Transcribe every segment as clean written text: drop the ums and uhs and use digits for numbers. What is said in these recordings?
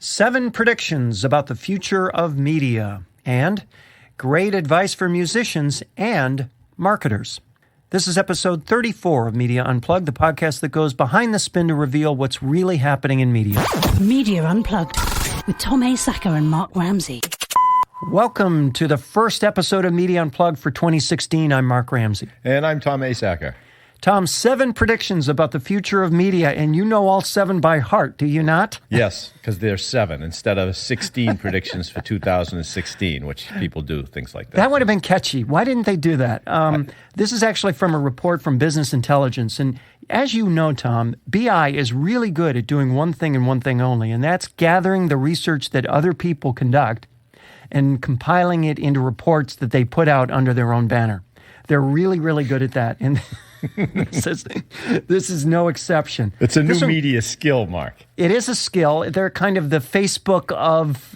7 predictions about the future of media, and great advice for musicians and marketers. This is episode 34 of Media Unplugged, the podcast that goes behind the spin to reveal what's really happening in media. Media Unplugged with Tom Asacker and Mark Ramsey. Welcome to the first episode of Media Unplugged for 2016. I'm Mark Ramsey. And I'm Tom Asacker. Tom, 7 predictions about the future of media, and you know all 7 by heart, do you not? Yes, because there's 7 instead of 16 predictions for 2016, which people do, things like that. That would have been catchy. Why didn't they do that? This is actually from a report from Business Intelligence, and as you know, Tom, BI is really good at doing one thing and one thing only, and that's gathering the research that other people conduct and compiling it into reports that they put out under their own banner. They're really, really good at that, and this is no exception. It's a new media skill, Mark. It is a skill. They're kind of the Facebook of,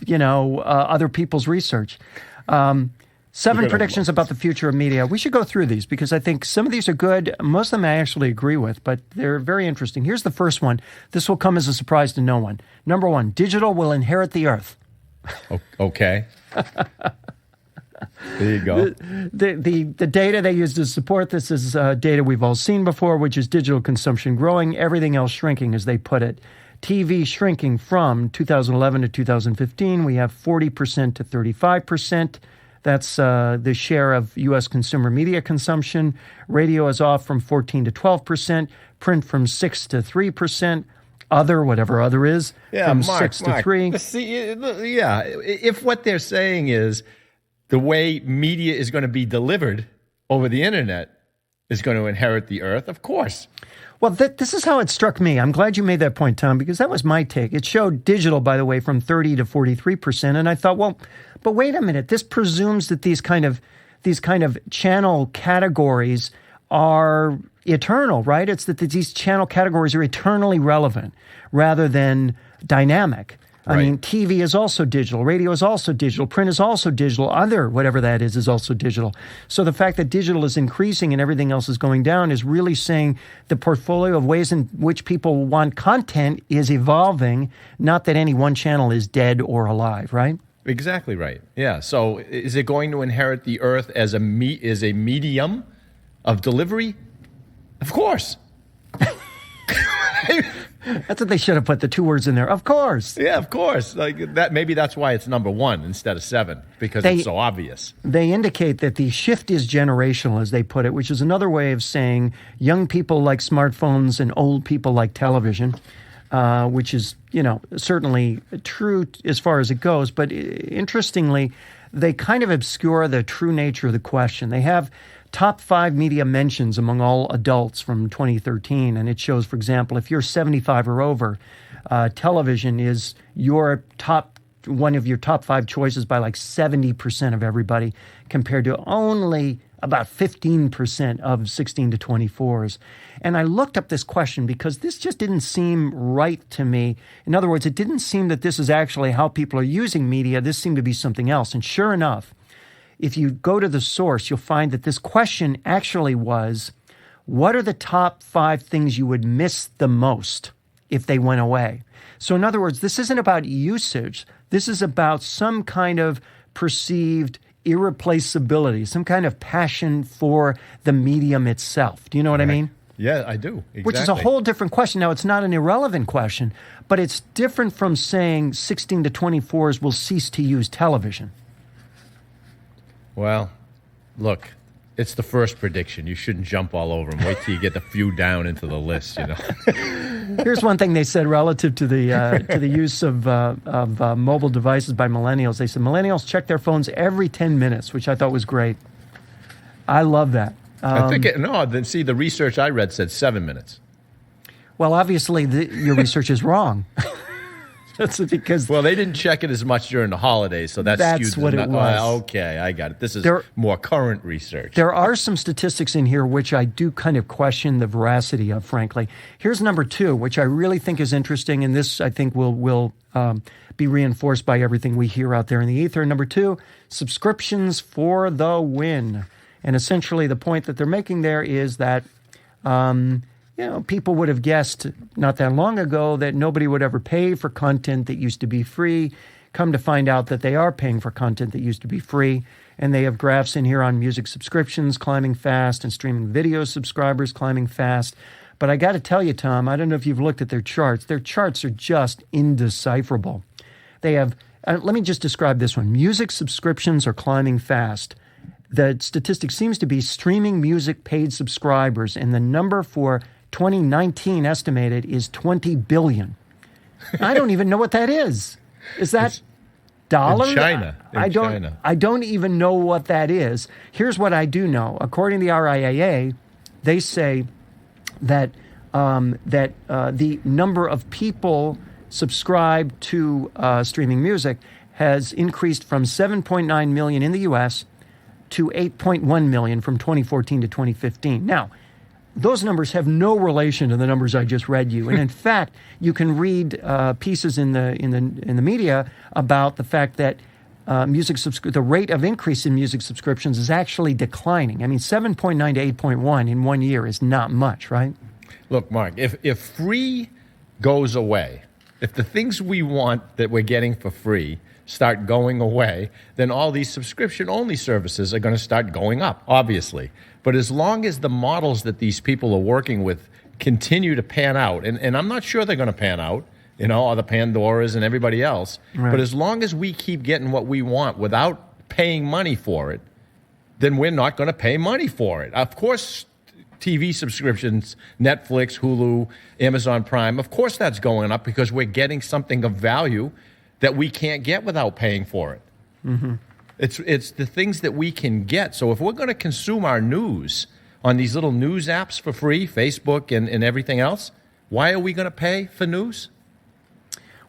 other people's research. 7 predictions about the future of media. We should go through these because I think some of these are good. Most of them I actually agree with, but they're very interesting. Here's the first one. This will come as a surprise to no one. Number 1, digital will inherit the earth. Okay. There you go. The data they use to support this is data we've all seen before, which is digital consumption growing, everything else shrinking, as they put it. TV shrinking from 2011 to 2015. We have 40% to 35%. That's the share of U.S. consumer media consumption. Radio is off from 14 to 12%. Print from 6 to 3%. Other, whatever other is, from 6 to 3. See, yeah, if what they're saying is the way media is going to be delivered over the internet is going to inherit the earth, of course. Well, this is how it struck me. I'm glad you made that point, Tom, because that was my take. It showed digital, by the way, from 30 to 43%, and I thought, well, but wait a minute. This presumes that these kind of channel categories are eternal, right? It's that these channel categories are eternally relevant rather than dynamic. Right. I mean, TV is also digital, radio is also digital, print is also digital, other, whatever that is also digital. So the fact that digital is increasing and everything else is going down is really saying the portfolio of ways in which people want content is evolving, not that any one channel is dead or alive, right? Exactly right. Yeah. So is it going to inherit the earth as a medium of delivery? Of course. That's what they should have put, the 2 words in there. Of course. Yeah, of course. Like that. Maybe that's why it's number 1 instead of 7, because it's so obvious. They indicate that the shift is generational, as they put it, which is another way of saying young people like smartphones and old people like television, which is, certainly true as far as it goes. But interestingly, they kind of obscure the true nature of the question. They have top 5 media mentions among all adults from 2013. And it shows, for example, if you're 75 or over, television is one of your top 5 choices by like 70% of everybody, compared to only about 15% of 16 to 24s. And I looked up this question because this just didn't seem right to me. In other words, it didn't seem that this is actually how people are using media. This seemed to be something else. And sure enough, if you go to the source, you'll find that this question actually was, what are the top 5 things you would miss the most if they went away? So in other words, this isn't about usage. This is about some kind of perceived irreplaceability, some kind of passion for the medium itself. Do you know what I mean? Yeah, I do. Exactly. Which is a whole different question. Now, it's not an irrelevant question, but it's different from saying 16 to 24s will cease to use television. Well, look, it's the first prediction. You shouldn't jump all over them. Wait till you get the few down into the list, Here's one thing they said relative to the use of mobile devices by millennials. They said millennials check their phones every 10 minutes, which I thought was great. I love that. I think the research I read said 7 minutes. Well, obviously, your research is wrong. That's because... Well, they didn't check it as much during the holidays, so that's what it was. Okay, I got it. This is more current research. There are some statistics in here which I do kind of question the veracity of, frankly. Here's number 2, which I really think is interesting, and this, I think, will be reinforced by everything we hear out there in the ether. Number 2, subscriptions for the win. And essentially the point that they're making there is that people would have guessed not that long ago that nobody would ever pay for content that used to be free. Come to find out that they are paying for content that used to be free. And they have graphs in here on music subscriptions climbing fast and streaming video subscribers climbing fast. But I got to tell you, Tom, I don't know if you've looked at their charts. Their charts are just indecipherable. They have, let me just describe this one. Music subscriptions are climbing fast. The statistic seems to be streaming music paid subscribers, and the number for 2019 estimated is 20 billion. I don't even know what that is. Is that dollars? In China. I don't even know what that is. Here's what I do know. According to the RIAA, they say that the number of people subscribed to streaming music has increased from 7.9 million in the U.S. to 8.1 million from 2014 to 2015. Now, those numbers have no relation to the numbers I just read you. And in fact, you can read pieces in the media about the fact that the rate of increase in music subscriptions is actually declining. I mean, 7.9 to 8.1 in 1 year is not much, right? Look, Mark, if free goes away, if the things we want that we're getting for free start going away, then all these subscription-only services are going to start going up, obviously. But as long as the models that these people are working with continue to pan out, and I'm not sure they're going to pan out, all the Pandoras and everybody else, right. But as long as we keep getting what we want without paying money for it, then we're not going to pay money for it. Of course, TV subscriptions, Netflix, Hulu, Amazon Prime, of course that's going up because we're getting something of value that we can't get without paying for it. Mm-hmm. It's the things that we can get. So if we're going to consume our news on these little news apps for free, Facebook and everything else, why are we going to pay for news?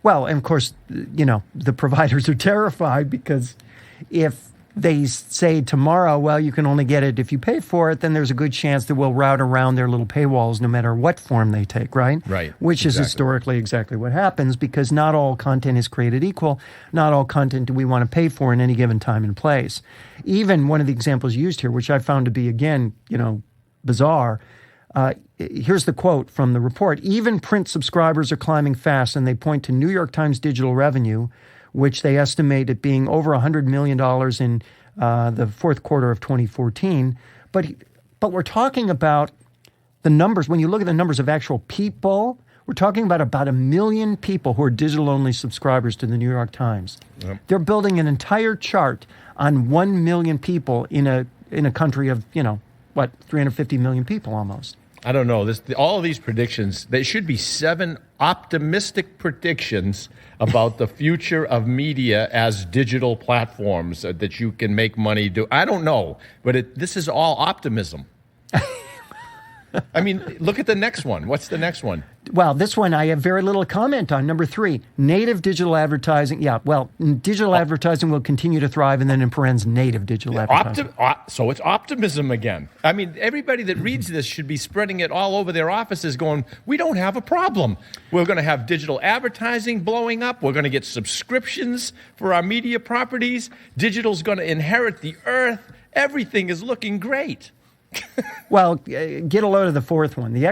Well, and of course, the providers are terrified because if they say tomorrow, well, you can only get it if you pay for it, then there's a good chance that we'll route around their little paywalls no matter what form they take, right? Right. Which is historically exactly what happens because not all content is created equal. Not all content do we want to pay for in any given time and place. Even one of the examples used here, which I found to be, again, bizarre, here's the quote from the report. Even print subscribers are climbing fast, and they point to New York Times digital revenue, which they estimate at being over $100 million in the fourth quarter of 2014. But we're talking about the numbers. When you look at the numbers of actual people, we're talking about 1 million people who are digital-only subscribers to the New York Times. Yep. They're building an entire chart on 1 million people in a country of, 350 million people almost. I don't know. All of these predictions, there should be 7 optimistic predictions about the future of media as digital platforms that you can make money do. I don't know, but this is all optimism. I mean, look at the next one. What's the next one? Well, this one I have very little comment on. Number 3, native digital advertising. Yeah, well, digital advertising will continue to thrive, and then in parens, native digital advertising. So it's optimism again. I mean, everybody that reads this should be spreading it all over their offices going, we don't have a problem. We're going to have digital advertising blowing up. We're going to get subscriptions for our media properties. Digital's going to inherit the earth. Everything is looking great. Well, get a load of the fourth one. The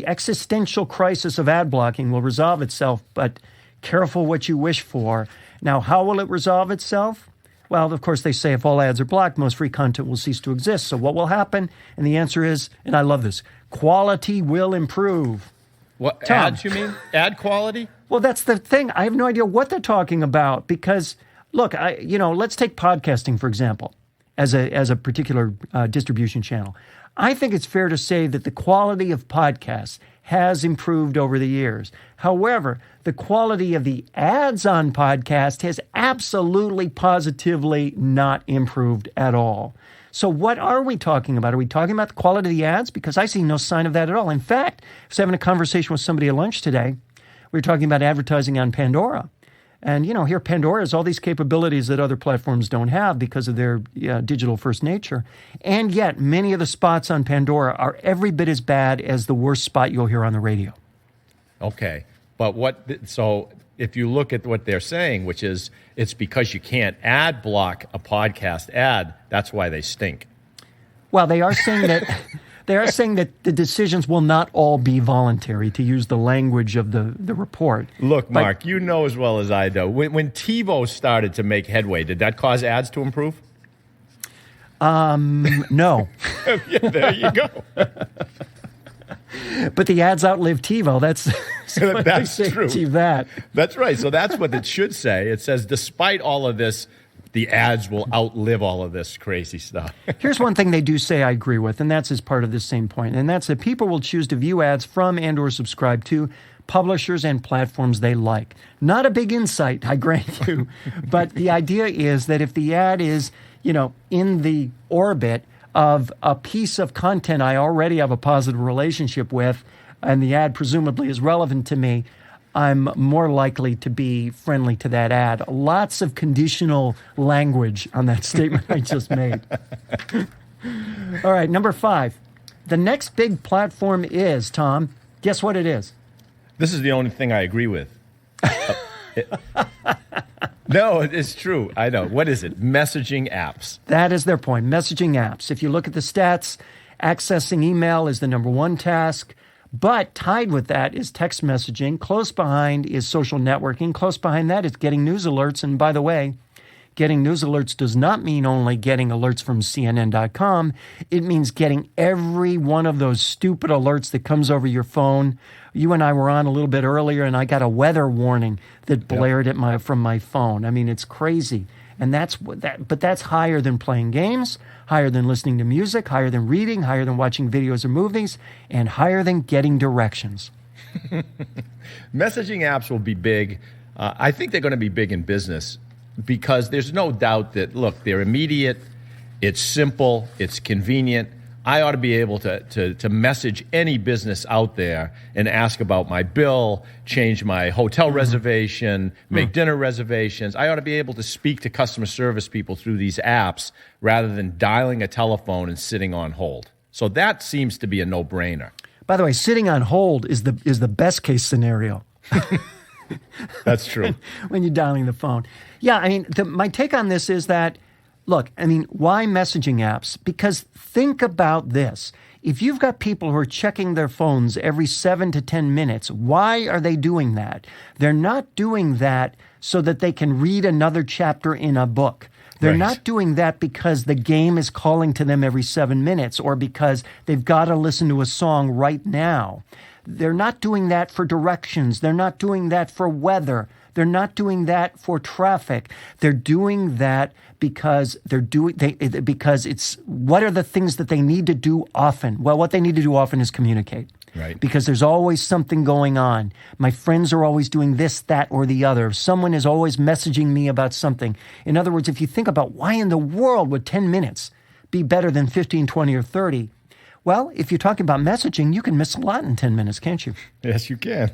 existential crisis of ad blocking will resolve itself, but careful what you wish for. Now, how will it resolve itself? Well, of course, they say if all ads are blocked, most free content will cease to exist. So what will happen? And the answer is, and I love this, quality will improve. What, Tom. ads, you mean? Ad quality? Well, that's the thing. I have no idea what they're talking about because, look, let's take podcasting, for example. As a particular distribution channel. I think it's fair to say that the quality of podcasts has improved over the years. However, the quality of the ads on podcasts has absolutely, positively not improved at all. So what are we talking about? Are we talking about the quality of the ads? Because I see no sign of that at all. In fact, I was having a conversation with somebody at lunch today. We were talking about advertising on Pandora. And, here Pandora has all these capabilities that other platforms don't have because of their digital-first nature. And yet, many of the spots on Pandora are every bit as bad as the worst spot you'll hear on the radio. Okay. But so if you look at what they're saying, which is it's because you can't ad block a podcast ad, that's why they stink. Well, they are saying that... They are saying that the decisions will not all be voluntary, to use the language of the report. Look, Mark, you know as well as I do. When TiVo started to make headway, did that cause ads to improve? No. Yeah, there you go. But the ads outlive TiVo. That's true. Achieve that. That's right. So that's what it should say. It says, despite all of this, the ads will outlive all of this crazy stuff. Here's one thing they do say I agree with, and that's as part of this same point, and that's that people will choose to view ads from and or subscribe to publishers and platforms they like. Not a big insight, I grant you, but the idea is that if the ad is, in the orbit of a piece of content I already have a positive relationship with, and the ad presumably is relevant to me, I'm more likely to be friendly to that ad. Lots of conditional language on that statement I just made. All right, number 5. The next big platform is, Tom, guess what it is? This is the only thing I agree with. No, it's true. I know. What is it? Messaging apps. That is their point. Messaging apps. If you look at the stats, accessing email is the number one task. But tied with that is text messaging. Close behind is social networking. Close behind that is getting news alerts. And by the way, getting news alerts does not mean only getting alerts from CNN.com. It means getting every one of those stupid alerts that comes over your phone. You and I were on a little bit earlier, and I got a weather warning that blared at from my phone. I mean, it's crazy. And but that's higher than playing games, higher than listening to music, higher than reading, higher than watching videos or movies, and higher than getting directions. Messaging apps will be big. I think they're going to be big in business because there's no doubt that, look, they're immediate, it's simple, it's convenient. I ought to be able to message any business out there and ask about my bill, change my hotel reservation, make dinner reservations. I ought to be able to speak to customer service people through these apps rather than dialing a telephone and sitting on hold. So that seems to be a no-brainer. By the way, sitting on hold is the best case scenario. That's true. When you're dialing the phone. Yeah, I mean, my take on this is that, look, I mean, why messaging apps? Because think about this. If you've got people who are checking their phones every 7 to 10 minutes, why are they doing that? They're not doing that so that they can read another chapter in a book. They're not doing that because the game is calling to them every 7 minutes or because they've got to listen to a song right now. They're not doing that for directions. They're not doing that for weather. They're not doing that for traffic. They're doing that because because it's what are the things that they need to do often? Well, what they need to do often is communicate. Right. Because there's always something going on. My friends are always doing this, that, or the other. Someone is always messaging me about something. In other words, if you think about why in the world would 10 minutes be better than 15, 20, or 30? Well, if you're talking about messaging, you can miss a lot in 10 minutes, can't you? Yes, you can.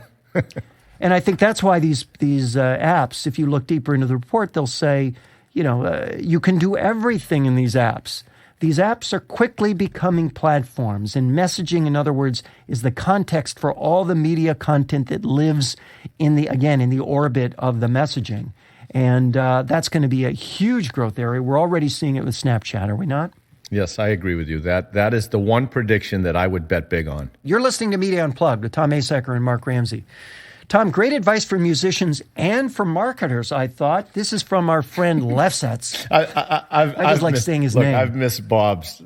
And I think that's why these apps, if you look deeper into the report, they'll say, you can do everything in these apps. These apps are quickly becoming platforms, and messaging, in other words, is the context for all the media content that lives in the orbit of the messaging. And that's going to be a huge growth area. We're already seeing it with Snapchat, are we not? Yes, I agree with you. That is the one prediction that I would bet big on. You're listening to Media Unplugged with Tom Asacker and Mark Ramsey. Tom, great advice for musicians and for marketers, I thought. This is from our friend Lefsetz. I just like saying his name. I've missed Bob's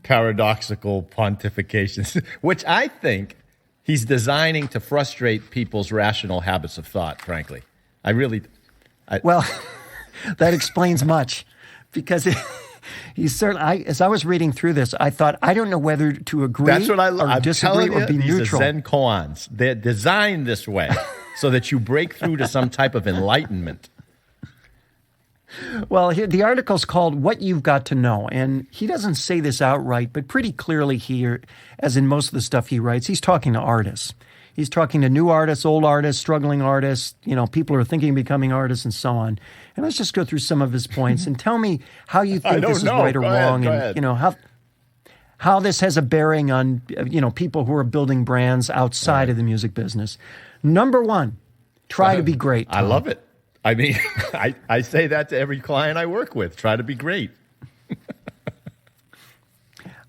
paradoxical pontifications, which I think he's designing to frustrate people's rational habits of thought, frankly. Well, that explains much because he's certainly. As I was reading through this, I thought, I don't know whether to agree or disagree or be neutral. These are Zen koans. They're designed this way so that you break through to some type of enlightenment. Well, the article's called What You've Got to Know, and he doesn't say this outright, but pretty clearly here, as in most of the stuff he writes, he's talking to artists. He's talking to new artists, old artists, struggling artists, people who are thinking of becoming artists and so on. And let's just go through some of his points and tell me how you think this is right or wrong and how this has a bearing on people who are building brands outside of the music business. Number 1, try to be great, Tom. I love it. I mean, I say that to every client I work with. Try to be great.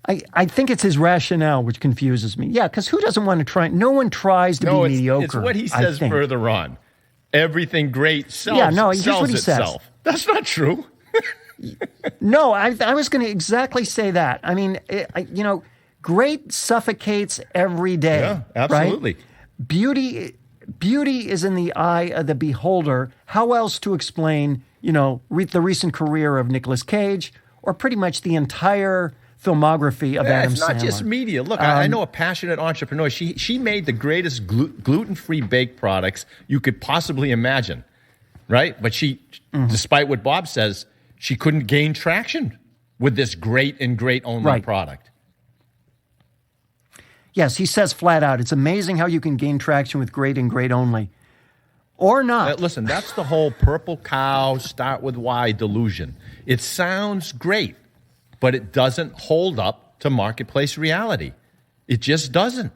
I think it's his rationale which confuses me. Yeah, because who doesn't want to try? No one tries to be mediocre. It's what he says further on. Everything great sells, here's sells what he itself. says. That's not true. No, I was going to exactly say that. I mean, great suffocates every day. Yeah, absolutely. Right? Beauty is in the eye of the beholder. How else to explain, the recent career of Nicolas Cage or pretty much the entire filmography of Adam Sandler? It's not just media. Look, I know a passionate entrepreneur. She made the greatest gluten-free baked products you could possibly imagine, right? But she, despite what Bob says, she couldn't gain traction with this great and great only product. Yes, he says flat out, it's amazing how you can gain traction with great and great only. Or not. Listen, that's the whole purple cow, start with why delusion. It sounds great, but it doesn't hold up to marketplace reality. It just doesn't.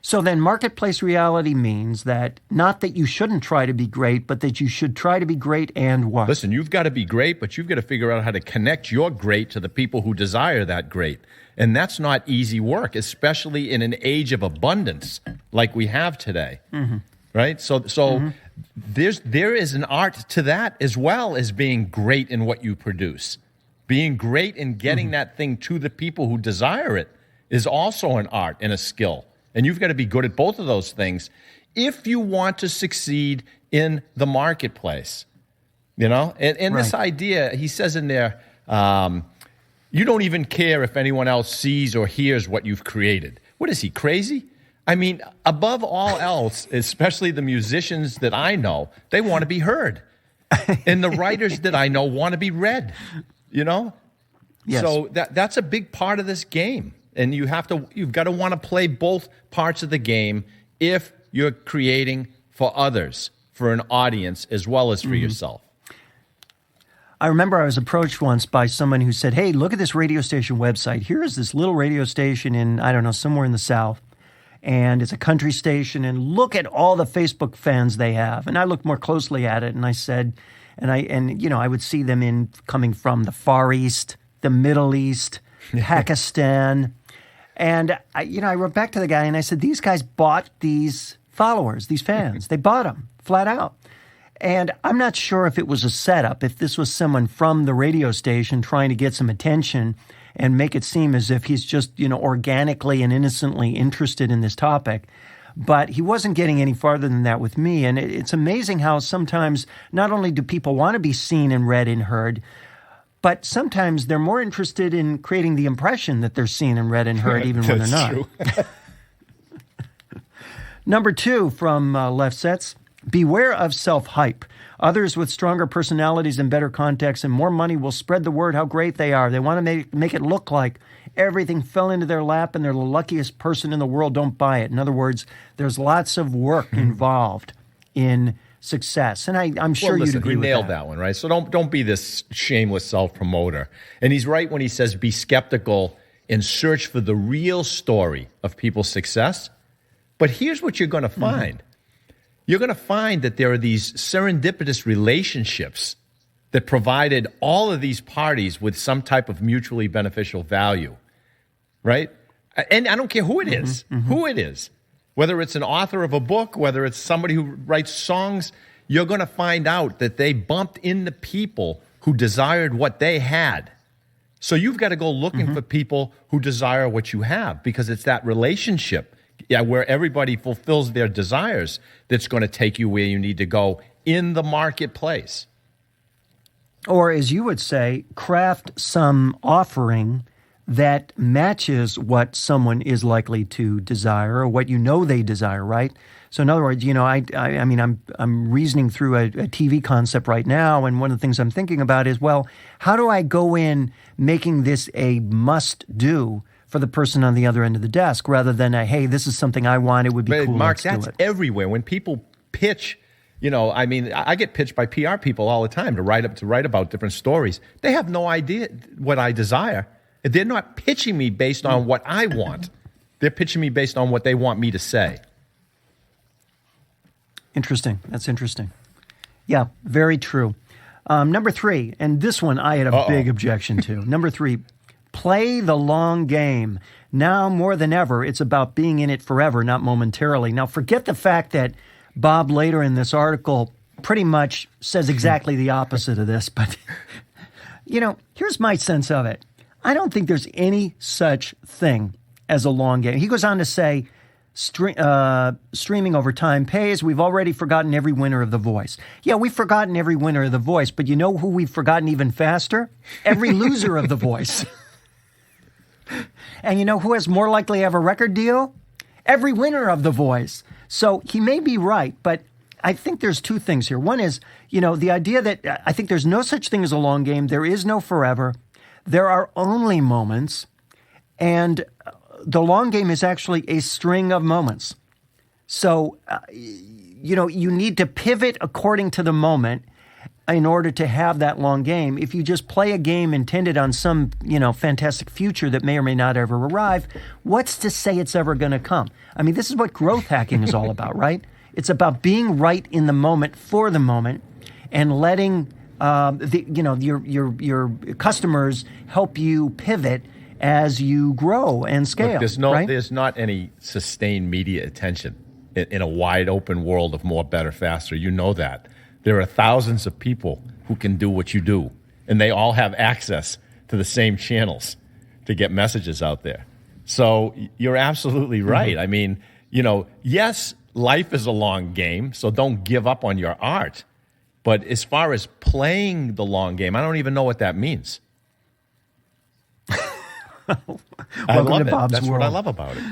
So then marketplace reality means that not that you shouldn't try to be great, but that you should try to be great and what? Listen, you've got to be great, but you've got to figure out how to connect your great to the people who desire that great. And that's not easy work, especially in an age of abundance like we have today. Right? So there is an art to that as well as being great in what you produce. Being great in getting that thing to the people who desire it is also an art and a skill. And you've got to be good at both of those things if you want to succeed in the marketplace. And this idea, he says in there, you don't even care if anyone else sees or hears what you've created. What is he, crazy? I mean, above all else, especially the musicians that I know, they want to be heard. And the writers that I know want to be read, Yes. So that's a big part of this game. And you've got to want to play both parts of the game if you're creating for others, for an audience, as well as for yourself. I remember I was approached once by someone who said, hey, look at this radio station website. Here is this little radio station in, I don't know, somewhere in the South. And it's a country station. And look at all the Facebook fans they have. And I looked more closely at it and I said, I would see them coming from the Far East, the Middle East, Pakistan. And I wrote back to the guy and I said, these guys bought these followers, these fans. They bought them flat out. And I'm not sure if it was a setup, if this was someone from the radio station trying to get some attention and make it seem as if he's just, organically and innocently interested in this topic. But he wasn't getting any farther than that with me. And it's amazing how sometimes not only do people want to be seen and read and heard, but sometimes they're more interested in creating the impression that they're seen and read and heard even when they're not. True. Number 2 from Left Sets, beware of self-hype. Others with stronger personalities and better context and more money will spread the word how great they are. They want to make it look like everything fell into their lap and they're the luckiest person in the world. Don't buy it. In other words, there's lots of work involved in success. And I'm sure you'd agree with that. He nailed that one, right? So don't be this shameless self-promoter. And he's right when he says be skeptical and search for the real story of people's success. But here's what you're going to find. You're going to find that there are these serendipitous relationships that provided all of these parties with some type of mutually beneficial value, right? And I don't care who it is, whether it's an author of a book, whether it's somebody who writes songs, you're going to find out that they bumped into people who desired what they had. So you've got to go looking for people who desire what you have, because it's that relationship where everybody fulfills their desires that's going to take you where you need to go in the marketplace. Or, as you would say, craft some offering that matches what someone is likely to desire or what they desire, right? So in other words, I'm reasoning through a TV concept right now, and one of the things I'm thinking about is, well, how do I go in making this a must-do for the person on the other end of the desk, rather than hey, this is something I want, it would be cool, Mark, let's do it. Everywhere. When people pitch, I get pitched by PR people all the time to write about different stories. They have no idea what I desire. They're not pitching me based on what I want. They're pitching me based on what they want me to say. Interesting. That's interesting. Yeah, very true. Number 3, and this one I had a big objection to. Number 3, Play the long game. Now more than ever, it's about being in it forever, not momentarily. Now, forget the fact that Bob later in this article pretty much says exactly the opposite of this. But, here's my sense of it. I don't think there's any such thing as a long game. He goes on to say, streaming over time pays. We've already forgotten every winner of The Voice. Yeah, we've forgotten every winner of The Voice, but you know who we've forgotten even faster? Every loser of The Voice. And you know who has more likely to have a record deal? Every winner of The Voice. So he may be right, but I think there's two things here. One is, the idea that I think there's no such thing as a long game. There is no forever. There are only moments. And the long game is actually a string of moments. So, you need to pivot according to the moment in order to have that long game. If you just play a game intended on some, fantastic future that may or may not ever arrive, what's to say it's ever going to come? I mean, this is what growth hacking is all about, right? It's about being right in the moment for the moment and letting your customers help you pivot as you grow and scale. Look, there's not any sustained media attention in a wide open world of more, better, faster. You know that. There are thousands of people who can do what you do, and they all have access to the same channels to get messages out there. So you're absolutely right. I mean, yes, life is a long game, so don't give up on your art. But as far as playing the long game, I don't even know what that means. I love it. Bob's That's world. what I love about it.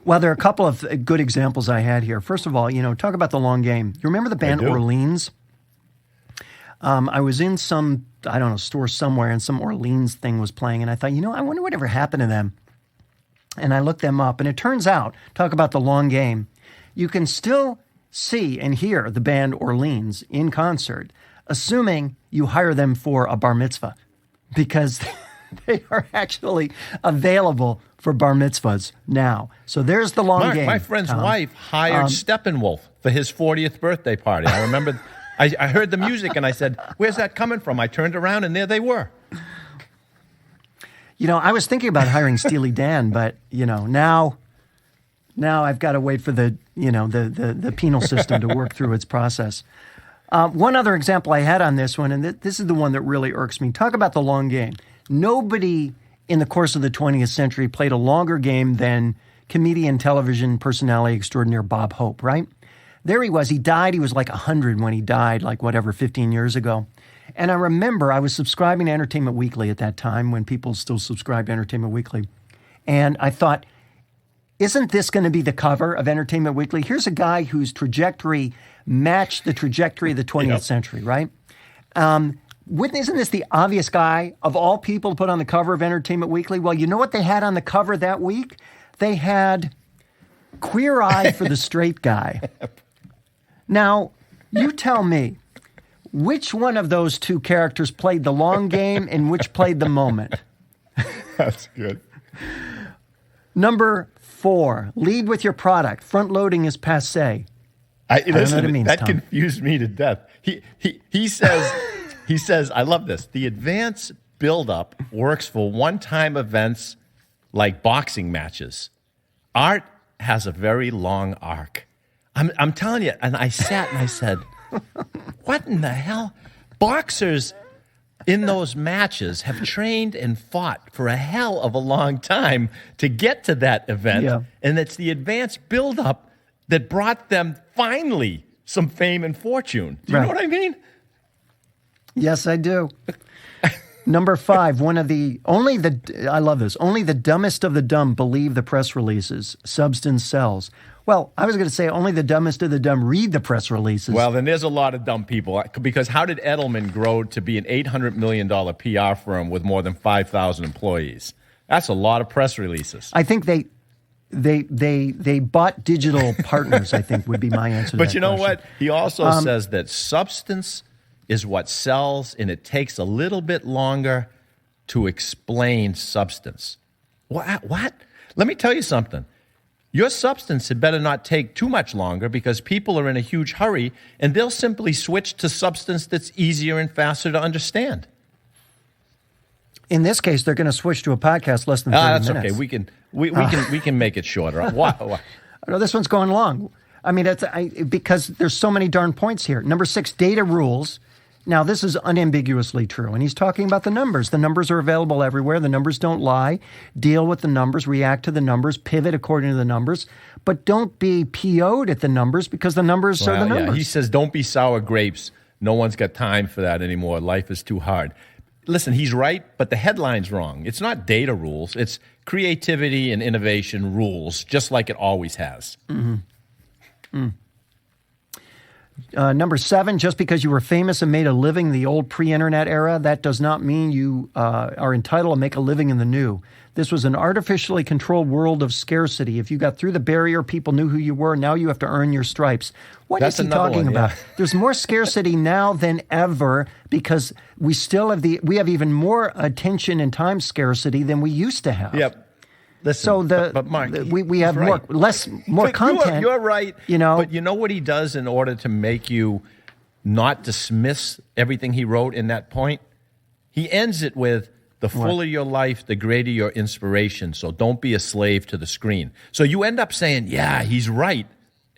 Well, there are a couple of good examples I had here. First of all, talk about the long game. You remember the band Orleans? I was in some, store somewhere, and some Orleans thing was playing, and I thought, I wonder whatever happened to them. And I looked them up, and it turns out, talk about the long game, you can still see and hear the band Orleans in concert, assuming you hire them for a bar mitzvah, because they are actually available for bar mitzvahs now. So there's the long game. My friend's wife hired Steppenwolf for his 40th birthday party. I remember I heard the music and I said, where's that coming from? I turned around and there they were. I was thinking about hiring Steely Dan, but, now I've got to wait for the penal system to work through its process. One other example I had on this one, and this is the one that really irks me. Talk about the long game. Nobody in the course of the 20th century played a longer game than comedian television personality extraordinaire Bob Hope, right? There he was. He died. He was like 100 when he died, 15 years ago. And I remember I was subscribing to Entertainment Weekly at that time when people still subscribed to Entertainment Weekly. And I thought, isn't this going to be the cover of Entertainment Weekly? Here's a guy whose trajectory matched the trajectory of the 20th century, right? Isn't this the obvious guy of all people to put on the cover of Entertainment Weekly? Well, you know what they had on the cover that week? They had Queer Eye for the Straight Guy. Now, you tell me, which one of those two characters played the long game and which played the moment? That's good. Number 4, lead with your product. Front loading is passé. I don't know what it means, that Tom. confused me to death. He says, I love this. The advance buildup works for one-time events like boxing matches. Art has a very long arc. I'm telling you, and I sat and I said, what in the hell? Boxers in those matches have trained and fought for a hell of a long time to get to that event. Yeah. And it's the advance buildup that brought them finally some fame and fortune. Do you know what I mean? Yes, I do. Number 5, I love this. Only the dumbest of the dumb believe the press releases. Substance sells. Well, I was going to say only the dumbest of the dumb read the press releases. Well, then there's a lot of dumb people. Because how did Edelman grow to be an $800 million PR firm with more than 5,000 employees? That's a lot of press releases. I think they bought digital partners, I think would be my answer to that But you know question. what? He also says that substance is what sells, and it takes a little bit longer to explain substance. What? Let me tell you something. Your substance had better not take too much longer because people are in a huge hurry, and they'll simply switch to substance that's easier and faster to understand. In this case, they're going to switch to a podcast less than 30 That's minutes. okay. We can make it shorter. Why? No, this one's going long. I mean, because there's so many darn points here. Number 6, data rules. Now, this is unambiguously true, and he's talking about the numbers. The numbers are available everywhere. The numbers don't lie. Deal with the numbers, react to the numbers, pivot according to the numbers, but don't be PO'd at the numbers because the numbers are the numbers. Yeah. He says, don't be sour grapes. No one's got time for that anymore. Life is too hard. Listen, he's right, but the headline's wrong. It's not data rules. It's creativity and innovation rules, just like it always has. Mm-hmm. Number 7, just because you were famous and made a living in the old pre-internet era, that does not mean you are entitled to make a living in the new. This was an artificially controlled world of scarcity. If you got through the barrier, people knew who you were. Now you have to earn your stripes. What is he talking about? There's more scarcity now than ever because we have even more attention and time scarcity than we used to have. Yep. Listen, so but Mark, we have more content. You're right. You know, but you know what he does in order to make you not dismiss everything he wrote in that point? He ends it with, the fuller your life, the greater your inspiration. So don't be a slave to the screen. So you end up saying, yeah, he's right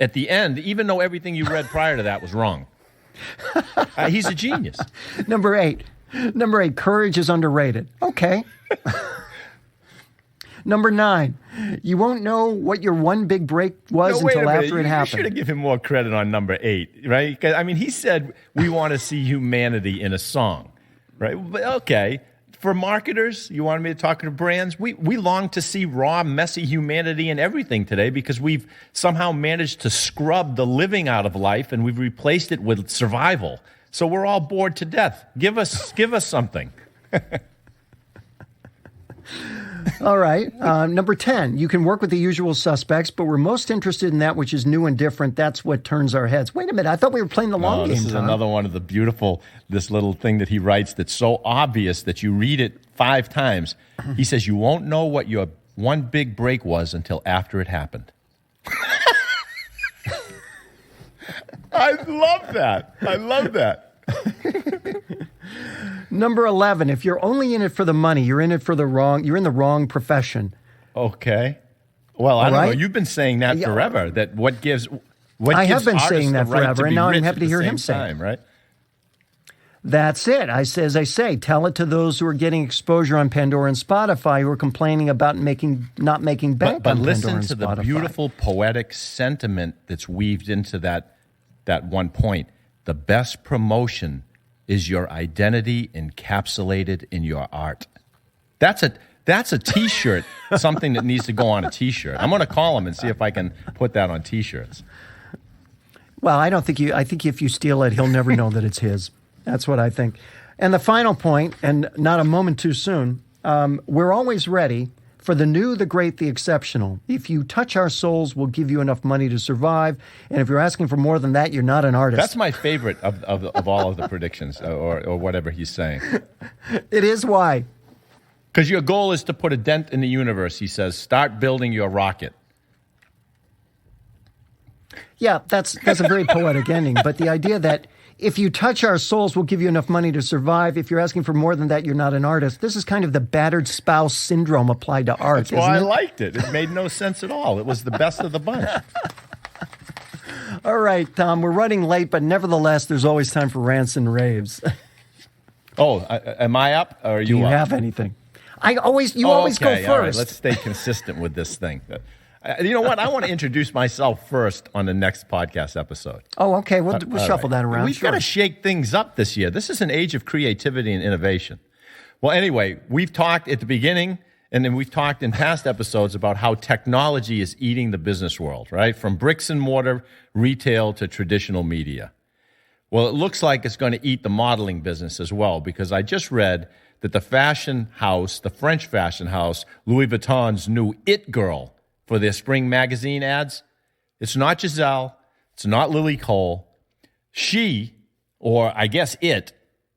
at the end, even though everything you read prior to that was wrong. He's a genius. Number 8, courage is underrated. Okay. Number 9, you won't know what your one big break was until after it happened. You should have given him more credit on number 8, right? 'Cause, I mean, he said we want to see humanity in a song, right? But okay, for marketers, you wanted me to talk to brands. We long to see raw, messy humanity in everything today because we've somehow managed to scrub the living out of life and we've replaced it with survival. So we're all bored to death. Give us something. All right. Number 10, you can work with the usual suspects, but we're most interested in that which is new and different. That's what turns our heads. Wait a minute. I thought we were playing the long game, This is Tom. another one of the beautiful, this little thing that he writes that's so obvious that you read it 5 times. He says, you won't know what your one big break was until after it happened. I love that. Number 11, if you're only in it for the money, you're in the wrong profession. Okay. Well, I don't know. right? You've been saying that forever. That I have been saying that forever, and now I'm happy to hear him say it. Right? That's it. As I say, tell it to those who are getting exposure on Pandora and Spotify who are complaining about not making bank but on Pandora listen and to Spotify. the beautiful poetic sentiment that's weaved into that one point. The best promotion is your identity encapsulated in your art. That's a T-shirt, something that needs to go on a T-shirt. I'm going to call him and see if I can put that on T-shirts. Well, I think if you steal it, he'll never know that it's his. That's what I think. And the final point, and not a moment too soon, we're always ready for the new, the great, the exceptional. If you touch our souls, we'll give you enough money to survive. And if you're asking for more than that, you're not an artist. That's my favorite of all of the predictions or whatever he's saying. It is why. Because your goal is to put a dent in the universe, he says. Start building your rocket. Yeah, that's a very poetic ending. But the idea that if you touch our souls, we'll give you enough money to survive. If you're asking for more than that, you're not an artist. This is kind of the battered spouse syndrome applied to art. That's why I liked it. It made no sense at all. It was the best of the bunch. All right, Tom, we're running late, but nevertheless, there's always time for rants and raves. Am I up or are you Do you up? have anything? You always go first. All right, let's stay consistent with this thing. You know what? I want to introduce myself first on the next podcast episode. Oh, okay. We'll shuffle that around. We've got to shake things up this year. This is an age of creativity and innovation. Well, anyway, we've talked at the beginning, and then we've talked in past episodes about how technology is eating the business world, right? From bricks and mortar, retail to traditional media. Well, it looks like it's going to eat the modeling business as well, because I just read that the fashion house, the French fashion house, Louis Vuitton's new It Girl, for their spring magazine ads, it's not Giselle, it's not Lily Cole. She, or I guess it,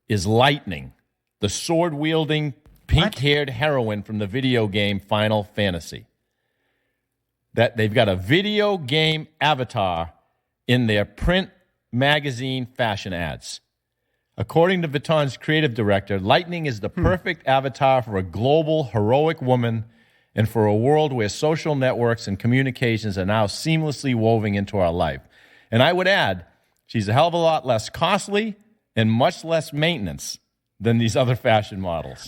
is Lightning, the sword-wielding, pink-haired heroine from the video game Final Fantasy. That they've got a video game avatar in their print magazine fashion ads. According to Vuitton's creative director, lightning is the perfect avatar for a global, heroic woman and for a world where social networks and communications are now seamlessly woven into our life. And I would add, she's a hell of a lot less costly and much less maintenance than these other fashion models.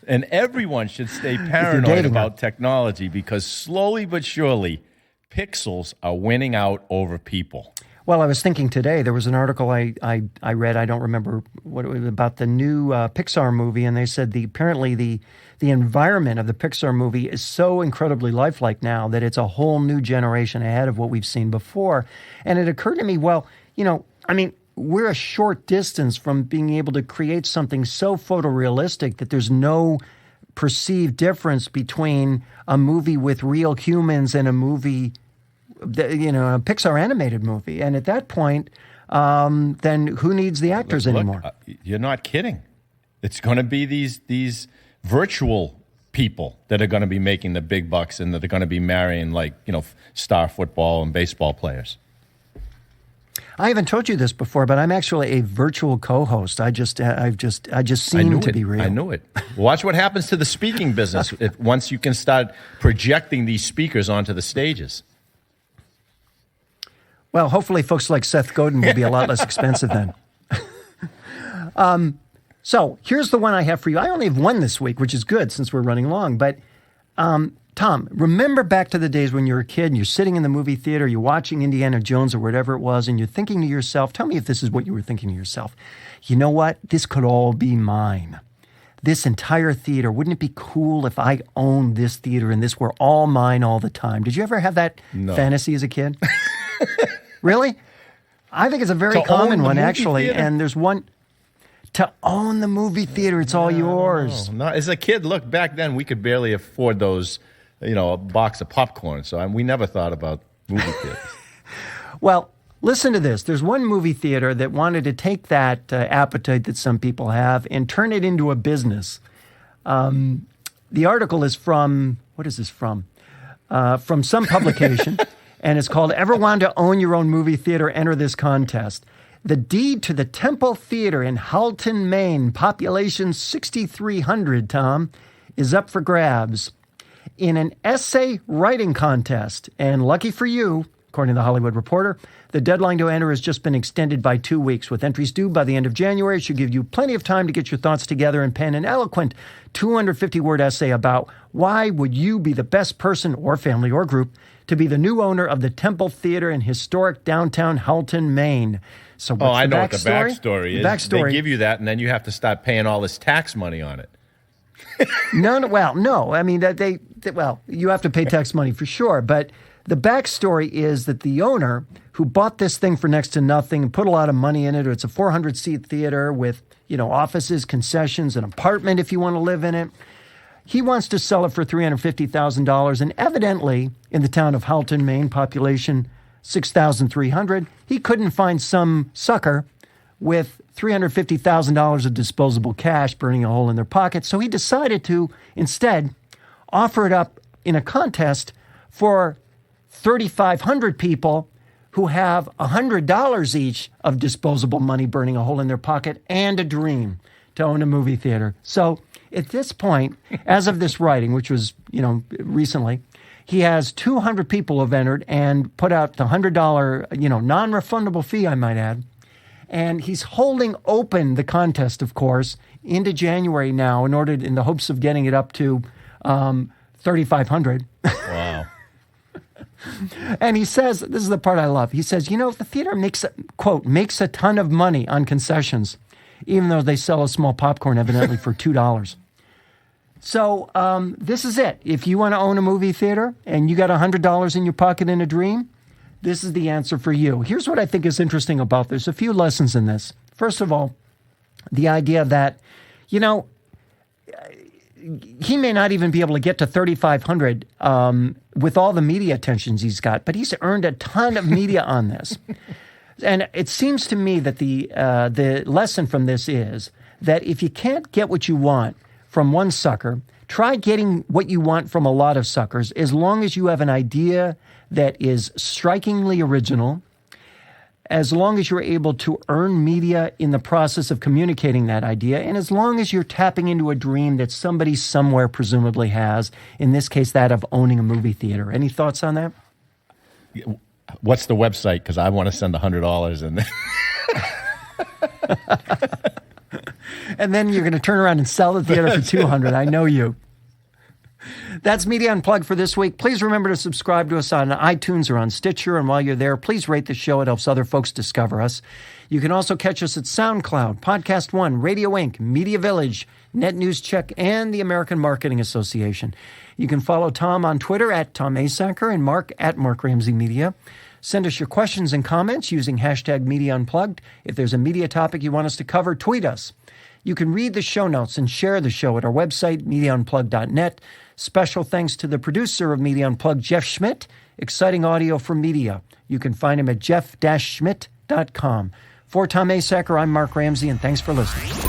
And everyone should stay paranoid about technology because slowly but surely, pixels are winning out over people. Well, I was thinking today, there was an article I read, I don't remember what it was, about the new Pixar movie, and they said apparently the environment of the Pixar movie is so incredibly lifelike now that it's a whole new generation ahead of what we've seen before. And it occurred to me, well, we're a short distance from being able to create something so photorealistic that there's no perceived difference between a movie with real humans and a movie, a Pixar animated movie. And at that point, then who needs the actors anymore? You're not kidding. It's going to be these virtual people that are going to be making the big bucks and that are going to be marrying star football and baseball players. I haven't told you this before, but I'm actually a virtual co-host. I just seem to be real. I knew it. Watch what happens to the speaking business once you can start projecting these speakers onto the stages. Well, hopefully folks like Seth Godin will be a lot less expensive then. So here's the one I have for you. I only have one this week, which is good since we're running long. But Tom, remember back to the days when you were a kid and you're sitting in the movie theater, you're watching Indiana Jones or whatever it was, and you're thinking to yourself, tell me if this is what you were thinking to yourself. You know what? This could all be mine. This entire theater, wouldn't it be cool if I owned this theater and this were all mine all the time? Did you ever have that fantasy as a kid? Really? I think it's a very common one, actually. Theater? And there's one, to own the movie theater, it's all yours. No. As a kid, look, back then we could barely afford those, a box of popcorn. So we never thought about movie theaters. Well, listen to this. There's one movie theater that wanted to take that appetite that some people have and turn it into a business. The article is from, what is this from? From some publication, and it's called Ever Want to Own Your Own Movie Theater? Enter this contest. The deed to the Temple Theater in Halton, Maine, population 6,300, Tom, is up for grabs in an essay writing contest. And lucky for you, according to the Hollywood Reporter, the deadline to enter has just been extended by 2 weeks. With entries due by the end of January, it should give you plenty of time to get your thoughts together and pen an eloquent 250-word essay about why would you be the best person or family or group to be the new owner of the Temple Theater in historic downtown Halton, Maine. So what's I know what the backstory is. Backstory. They give you that, and then you have to start paying all this tax money on it. No. I mean, you have to pay tax money for sure. But the backstory is that the owner who bought this thing for next to nothing and put a lot of money in it, it's a 400-seat theater with, offices, concessions, an apartment if you want to live in it. He wants to sell it for $350,000. And evidently, in the town of Halton, Maine, population 6,300, he couldn't find some sucker with $350,000 of disposable cash burning a hole in their pocket. So he decided to instead offer it up in a contest for 3,500 people who have $100 each of disposable money burning a hole in their pocket and a dream to own a movie theater. So at this point, as of this writing, which was, recently, he has 200 people have entered and put out the $100, non-refundable fee, I might add. And he's holding open the contest, of course, into January now in the hopes of getting it up to 3,500. Wow. And he says, this is the part I love. He says, the theater makes a ton of money on concessions, even though they sell a small popcorn evidently for $2. So this is it. If you want to own a movie theater and you got $100 in your pocket and a dream, this is the answer for you. Here's what I think is interesting about this. A few lessons in this. First of all, the idea that, he may not even be able to get to 3,500 with all the media attentions he's got, but he's earned a ton of media on this. And it seems to me that the lesson from this is that if you can't get what you want from one sucker, try getting what you want from a lot of suckers, as long as you have an idea that is strikingly original, as long as you're able to earn media in the process of communicating that idea, and as long as you're tapping into a dream that somebody somewhere presumably has, in this case, that of owning a movie theater. Any thoughts on that? What's the website? Because I want to send $100 and and then you're going to turn around and sell the theater for $200. I know you. That's Media Unplugged for this week. Please remember to subscribe to us on iTunes or on Stitcher. And while you're there, please rate the show. It helps other folks discover us. You can also catch us at SoundCloud, Podcast One, Radio Inc., Media Village, Net News Check, and the American Marketing Association. You can follow Tom on Twitter at Tom Asacker and Mark at Mark Ramsey Media. Send us your questions and comments using hashtag Media Unplugged. If there's a media topic you want us to cover, tweet us. You can read the show notes and share the show at our website, MediaUnplugged.net. Special thanks to the producer of Media Unplugged, Jeff Schmidt, exciting audio for media. You can find him at jeff-schmidt.com. For Tom Asacker, I'm Mark Ramsey, and thanks for listening.